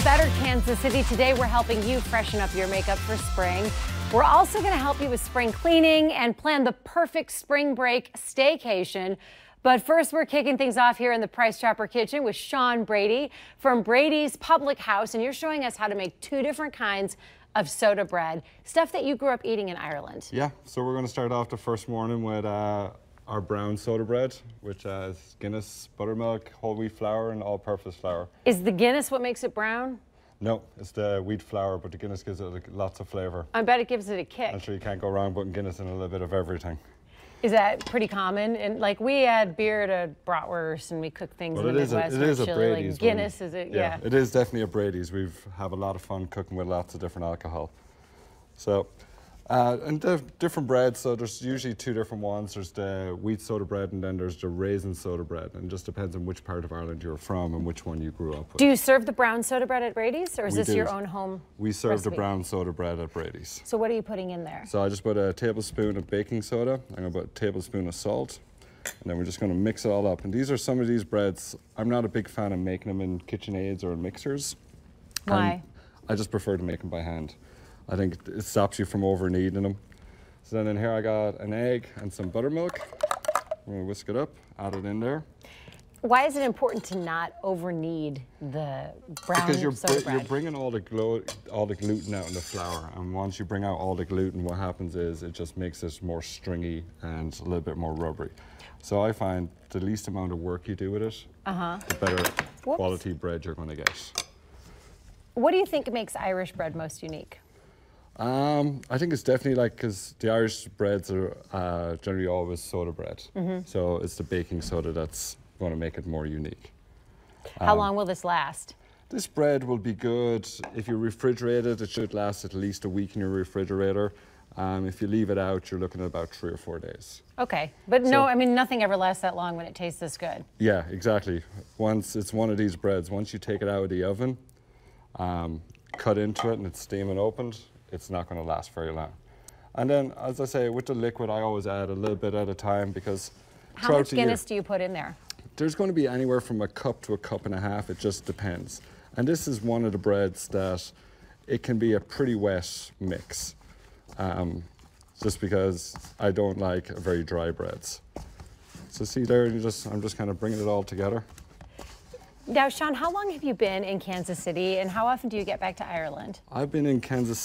Better Kansas City. Today we're helping you freshen up your makeup for spring. We're also going to help you with spring cleaning and plan the perfect spring break staycation. But first, we're kicking things off here in the Price Chopper Kitchen with Shaun Brady from Brady's Public House, and you're showing us how to make two different kinds of soda bread, stuff that you grew up eating in Ireland. Yeah, so we're going to start off the first morning with our brown soda bread, which has Guinness, buttermilk, whole wheat flour, and all-purpose flour. Is the Guinness what makes it brown? No, it's the wheat flour, but the Guinness gives it lots of flavour. I bet it gives it a kick. I'm sure you can't go wrong putting Guinness in a little bit of everything. Is that pretty common? And like we add beer to bratwurst and we cook things in the Midwest. It is a chili. Brady's. Like Guinness, is it? Yeah. It is definitely a Brady's. We have a lot of fun cooking with lots of different alcohol. So, and different breads, so there's usually two different ones. There's the wheat soda bread and then there's the raisin soda bread. And it just depends on which part of Ireland you're from and which one you grew up with. Do you serve the brown soda bread at Brady's, or is this your own home We serve recipe? the brown soda bread at Brady's. So what are you putting in there? So I just put a tablespoon of baking soda. I'm going to put a tablespoon of salt. And then we're just going to mix it all up. And these are some of these breads. I'm not a big fan of making them in KitchenAids or in mixers. Why? I just prefer to make them by hand. I think it stops you from over kneading them. So then in here I got an egg and some buttermilk. I'm going to whisk it up, add it in there. Why is it important to not over knead the brown Because soda bread? you're bringing all the gluten out in the flour, and once you bring out all the gluten, what happens is it just makes it more stringy and a little bit more rubbery. So I find the least amount of work you do with it, the better quality bread you're going to get. What do you think makes Irish bread most unique? I think it's definitely because the Irish breads are generally always soda bread. So it's the baking soda that's going to make it more unique. How long will this last? This bread will be good. If you refrigerate it, it should last at least a week in your refrigerator. If you leave it out, you're looking at about 3 or 4 days. Okay, but no, I mean, nothing ever lasts that long when it tastes this good. Yeah, exactly. Once it's one of these breads, once you take it out of the oven, cut into it and it's steaming opened, it's not going to last very long. And then, as I say, with the liquid, I always add a little bit at a time because How much Guinness do you put in there? There's going to be anywhere from a cup to a cup and a half. It just depends. And this is one of the breads that it can be a pretty wet mix, just because I don't like very dry breads. So see there, I'm just kind of bringing it all together. Now, Shaun, how long have you been in Kansas City, and how often do you get back to Ireland? I've been in Kansas